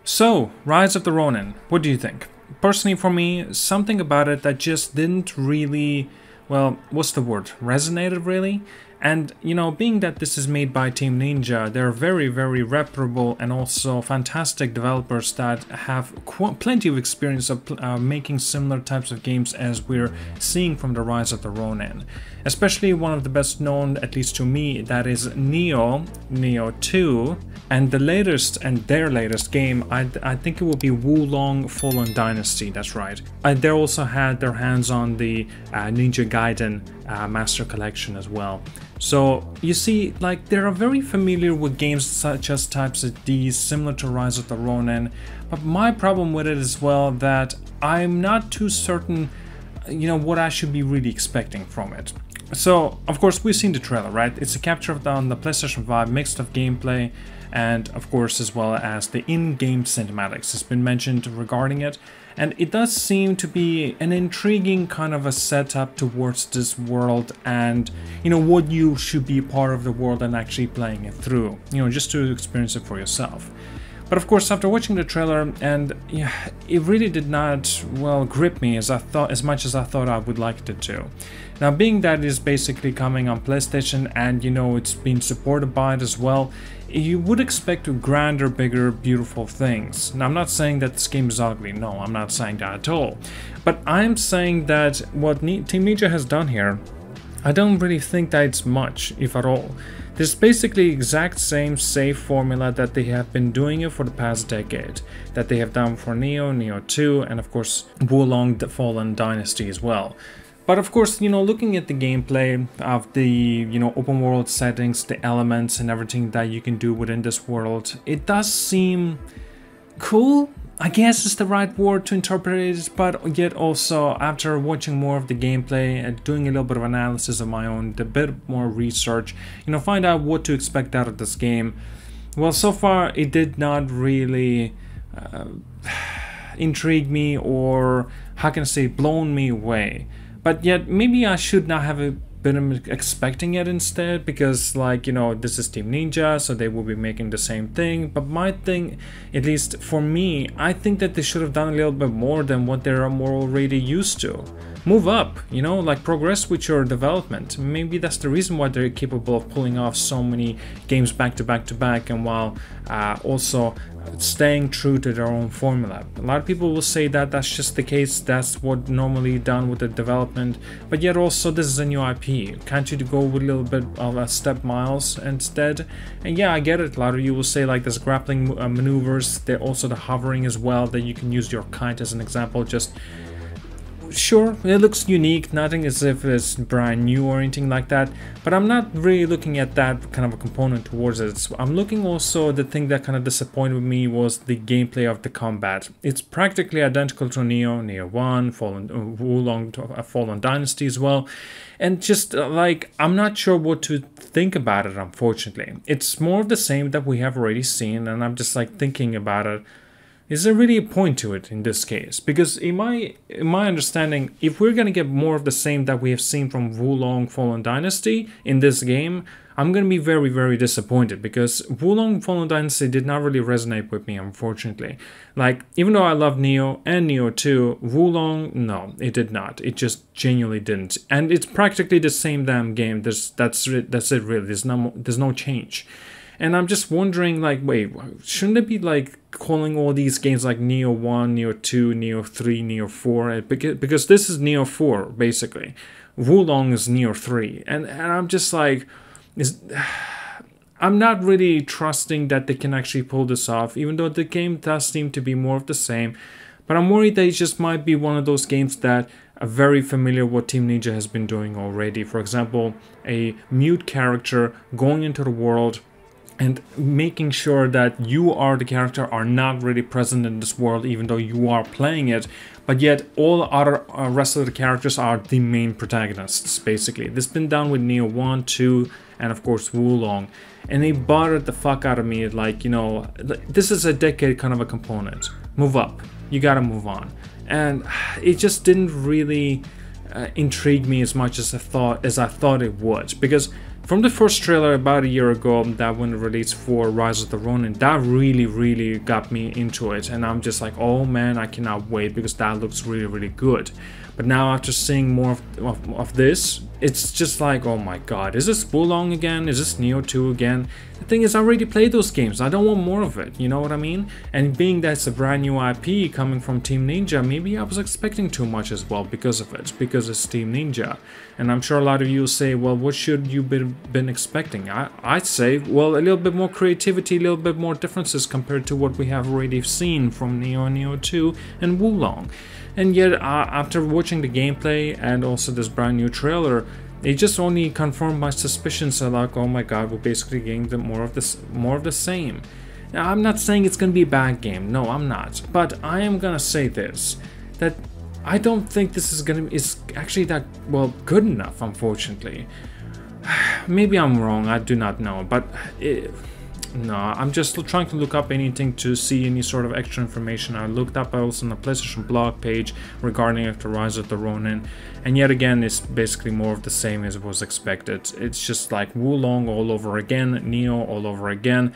So, Rise of the Ronin, what do you think? Personally, for me, something about it that just didn't really, well, what's the word? Resonated really? And, you know, being that this is made by Team Ninja, they're very, very reputable and also fantastic developers that have plenty of experience of making similar types of games as we're seeing from the Rise of the Ronin. Especially one of the best known, at least to me, that is Nioh, Nioh 2, and the latest and their latest game, I think it will be Wulong Fallen Dynasty, that's right. They also had their hands on the Ninja Gaiden Master Collection as well. So you see, like, they are very familiar with games such as types of these, similar to Rise of the Ronin, but my problem with it is, well, that I'm not too certain, you know, what I should be really expecting from it. So, of course, we've seen the trailer, right? It's a capture on the PlayStation 5, mixed of gameplay, and of course as well as the in-game cinematics has been mentioned regarding it. And it does seem to be an intriguing kind of a setup towards this world and, you know, what you should be part of the world and actually playing it through, you know, just to experience it for yourself. But of course, after watching the trailer, and yeah, it really did not, well, grip me as much as I thought I would like it to. Now, being that it's basically coming on PlayStation and, you know, it's been supported by it as well, you would expect grander, bigger, beautiful things. Now, I'm not saying that this game is ugly. No, I'm not saying that at all. But I'm saying that what Team Ninja has done here, I don't really think that it's much, if at all. There's basically exact same safe formula that they have been doing it for the past decade, that they have done for Nioh, Nioh 2, and of course Wulong the Fallen Dynasty as well. But of course, you know, looking at the gameplay of the, you know, open world settings, the elements and everything that you can do within this world, it does seem cool, I guess is the right word to interpret it, but yet also after watching more of the gameplay and doing a little bit of analysis of my own, a bit more research, you know, find out what to expect out of this game. Well, so far it did not really intrigue me, or how can I say, blown me away. But yet maybe I should not have been expecting it instead, because, like, you know, this is Team Ninja, so they will be making the same thing. But my thing, at least for me, I think that they should have done a little bit more than what they're more already used to. Move up, you know, like progress with your development. Maybe that's the reason why they're capable of pulling off so many games back to back to back, and while also staying true to their own formula. A lot of people will say that that's just the case, that's what normally done with the development, but yet also this is a new IP. Can't you go with a little bit of a step miles instead? And yeah, I get it, a lot of you will say like there's grappling maneuvers, there also the hovering as well, that you can use your kite as an example. Just sure, it looks unique, nothing as if it's brand new or anything like that, but I'm not really looking at that kind of a component towards it. So I'm looking also, the thing that kind of disappointed me was the gameplay of the combat. It's practically identical to Nioh, Nioh 1, Wulong Fallen Dynasty as well, and just like, I'm not sure what to think about it, unfortunately. It's more of the same that we have already seen, and I'm just like thinking about it. Is there really a point to it in this case? Because in my understanding, if we're gonna get more of the same that we have seen from Wulong Fallen Dynasty in this game, I'm gonna be very, very disappointed, because Wulong Fallen Dynasty did not really resonate with me, unfortunately. Like, even though I love Nioh and Nioh 2, Wulong, no, it did not. It just genuinely didn't. And it's practically the same damn game. That's it really. There's no change. And I'm just wondering, like, wait, shouldn't it be like calling all these games like Nioh 1, Nioh 2, Nioh 3, Nioh 4? Because this is Nioh 4, basically. Wulong is Nioh 3. And I'm just like, I'm not really trusting that they can actually pull this off, even though the game does seem to be more of the same. But I'm worried that it just might be one of those games that are very familiar what Team Ninja has been doing already. For example, a mute character going into the world and making sure that you are the character are not really present in this world, even though you are playing it, but yet all other rest of the characters are the main protagonists, basically. This has been done with Nioh 1, 2, and of course Wulong, and they bothered the fuck out of me. Like, you know, this is a decade kind of a component. Move up, you gotta move on. And it just didn't really intrigue me as much as I thought it would, because from the first trailer about a year ago, that when it released for Rise of the Ronin, that really got me into it, and I'm just like, oh man, I cannot wait, because that looks really good. But now after seeing more of this, it's just like, oh my god, is this Wulong again? Is this Nioh 2 again? The thing is, I already played those games, I don't want more of it, you know what I mean? And being that it's a brand new IP coming from Team Ninja, maybe I was expecting too much as well because of it, because it's Team Ninja. And I'm sure a lot of you will say, well, what should you been expecting? I'd say, well, a little bit more creativity, a little bit more differences compared to what we have already seen from Nioh and Nioh 2 and Wulong. And yet, after watching the gameplay and also this brand new trailer, it just only confirmed my suspicions. Like, oh my god, we're basically getting more of the same. Now, I'm not saying it's gonna be a bad game. No, I'm not. But I am gonna say this: that I don't think this is actually that well good enough. Unfortunately, maybe I'm wrong. I do not know, but. No, I'm just trying to look up anything to see any sort of extra information. I looked up also on the PlayStation blog page regarding the Rise of the Ronin, and yet again it's basically more of the same as was expected. It's just like Wulong all over again, Nioh all over again,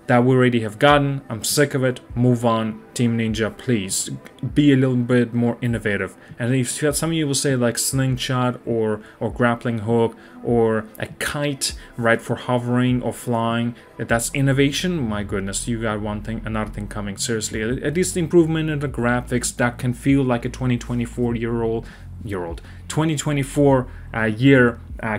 that we already have gotten. I'm sick of it. Move on. Team Ninja, please be a little bit more innovative. And if some of you will say like slingshot or grappling hook or a kite, right, for hovering or flying, if that's innovation, my goodness, you got another thing coming. Seriously, at least the improvement in the graphics that can feel like a 2024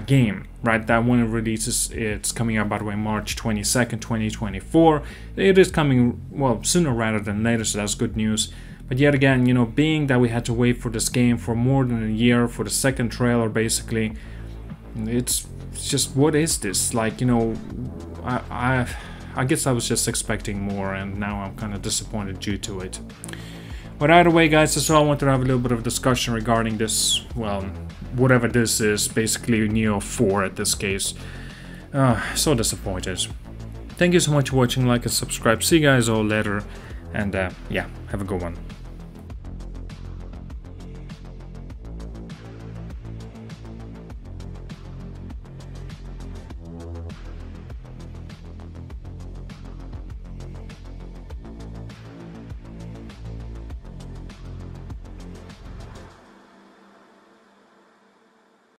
game, right? That when it releases, it's coming out, by the way, March 22nd, 2024. It is coming, well, sooner rather than later, so that's good news. But yet again, you know, being that we had to wait for this game for more than a year for the second trailer, basically, it's just, what is this? Like, you know, I guess I was just expecting more, and now I'm kind of disappointed due to it. But either way, guys, that's all I wanted to have a little bit of discussion regarding this, well, whatever this is, basically Nioh 4 at this case. So disappointed. Thank you so much for watching, like and subscribe. See you guys all later, and yeah, have a good one.